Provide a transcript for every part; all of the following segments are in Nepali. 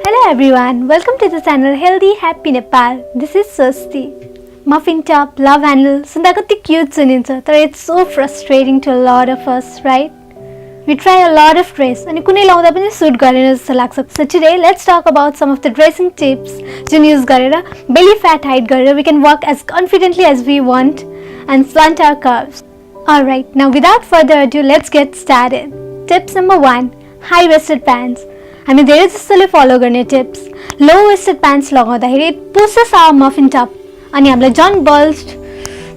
Hello everyone, welcome to the channel Healthy Happy Nepal. This is Swasti. Muffin top, love handle, sunda kati cute sunincha, तर it's so frustrating to a lot of us, right? We try a lot of dress अनि कुनै लाउँदा पनि सुट गरेन जस्तो लाग्छ. So today let's talk about some of the dressing tips जुन use गरेर belly fat hide गरेर we can walk as confidently as we want and flaunt our curves. Alright, now without further ado, let's get started. Tips number 1, high-waisted pants. हामी धेरै जस्तोले फलो गर्ने टिप्स लो वेस्टेड प्यान्ट्स लगाउँदाखेरि it pushes our muffin top अनि हामीलाई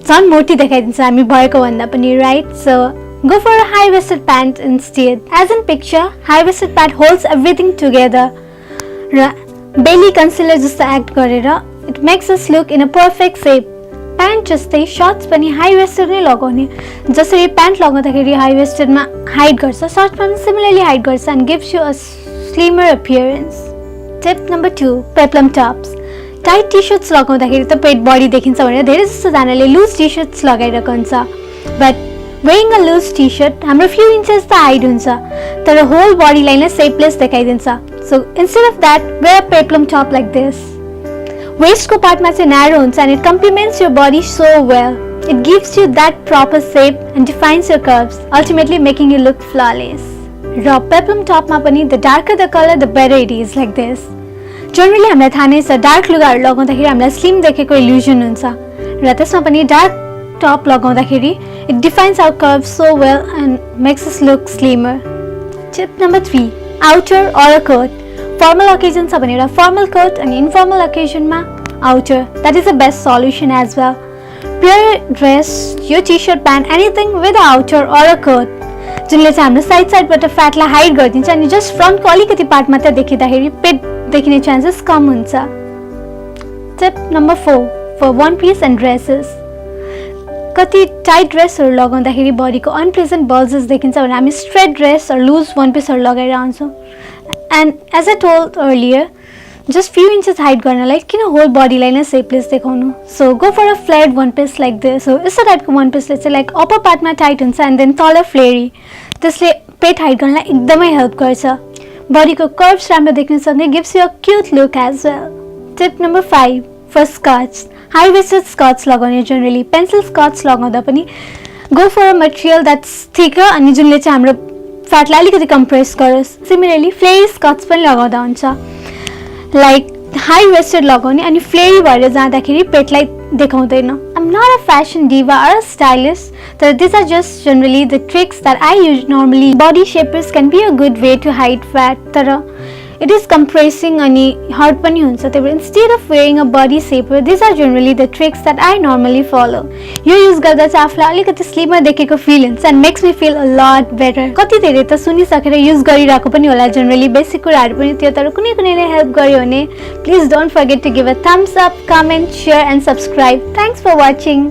झन् मोटी देखाइदिन्छ हामी भएको भन्दा पनि right so go for a high waisted pant instead as in picture high waisted pant holds everything together र बेली कन्सिलर जस्तो एक्ट गरेर it makes us look in a perfect shape pant जस्तै सर्ट्स पनि हाई वेस्टेड नै लगाउने जसरी प्यान्ट लगाउँदाखेरि हाई वेस्टेडमा हाइड गर्छ सर्ट्समा पनि सिमिलरली हाइड गर्छ and gives you a slimmer appearance. Tip number 2, peplum tops. Tight t-shirts लगाउँदाखेरि त पेट बडी देखिन्छ भनेर धेरै जस्तो जनाले लुज टी-शर्ट्स लगाइरहेको हुन्छ but wearing a loose t-shirt हाम्रो few inches त हाइड हुन्छ तर होल बडीलाई नै शेपलेस देखाइदिन्छ so instead of that wear a peplum top like this. Waist को पार्टमा चाहिँ narrow हुन्छ and it complements your body so well. It gives you that proper shape and defines your curves, ultimately making you look flawless. र पेप्लम टपमा पनि the darker the colour the better it is like this generally हामीलाई थाहा नै छ डार्क लुगाहरू लगाउँदाखेरि हामीलाई स्लिम देखेको इल्युजन हुन्छ र त्यसमा पनि डार्क टप लगाउँदाखेरि it defines our curve so well and makes us look slimmer. Tip number 3, outer or a coat. Formal occasion छ भनेर फर्मल कोट अनि इन्फर्मल ओकेजनमा outer that is the best solution as well. Pure dress यो T-shirt pant anything with outer or a coat जुनले चाहिँ हाम्रो साइडबाट फ्याटलाई हाइड गरिदिन्छ अनि जस्ट फ्रन्टको अलिकति पार्ट मात्र देखिँदाखेरि पेट देखिने चान्सेस कम हुन्छ. Tip number 4, for one piece and dresses. कति टाइट ड्रेसहरू लगाउँदाखेरि बडीको अनप्लेजेन्ट बल्जेस देखिन्छ भने हामी स्ट्रेट ड्रेस र लुज वान पिसहरू लगाएर आउँछौँ and as I told earlier just few inches hide गर्नलाई किन होल बडीलाई नै सेपलेस देखाउनु so go for a flared one piece like this. So यस्तो टाइपको वान पिसले चाहिँ लाइक अप्पर पार्टमा टाइट हुन्छ एन्ड देन तल फ्लेरी त्यसले पेट हाइड गर्नलाई एकदमै हेल्प गर्छ बडीको कर्भ्स राम्रो देख्नसँगै gives you a cute look as well. Tip number 5, for skirts. High waisted skirts लगाउने जनरली पेन्सिल स्कर्ट्स लगाउँदा पनि go for a material that's thicker अनि जुनले चाहिँ हाम्रो फ्याटलाई अलिकति कम्प्रेस गरोस्. सिमिलरली फ्लेरी स्कर्ट्स पनि लगाउँदा हुन्छ लाइक हाई वेस्टेड लगाउने अनि फ्लेरी भएर जाँदाखेरि पेटलाई देखाउँदैन. I am not a fashion diva or stylist तर this are just generally the tricks that I use normally. Body shapers can be a good way to hide fat तर इट इज कम्प्रेसिङ अनि हर्ट पनि हुन्छ त्यही भएर instead of wearing a body shaper this are generally the tricks that I normally follow. यो युज गर्दा चाहिँ आफूलाई अलिकति स्लिमर देखेको फिल हुन्छ and makes me fill a lot better. कति धेरै त सुनिसकेर युज गरिरहेको पनि होला जनरली बेसिक कुराहरू पनि त्यो तर कुनै कुनैले हेल्प गर्यो भने please don't forget to give a thumbs up, comment, share and subscribe. Thanks for watching.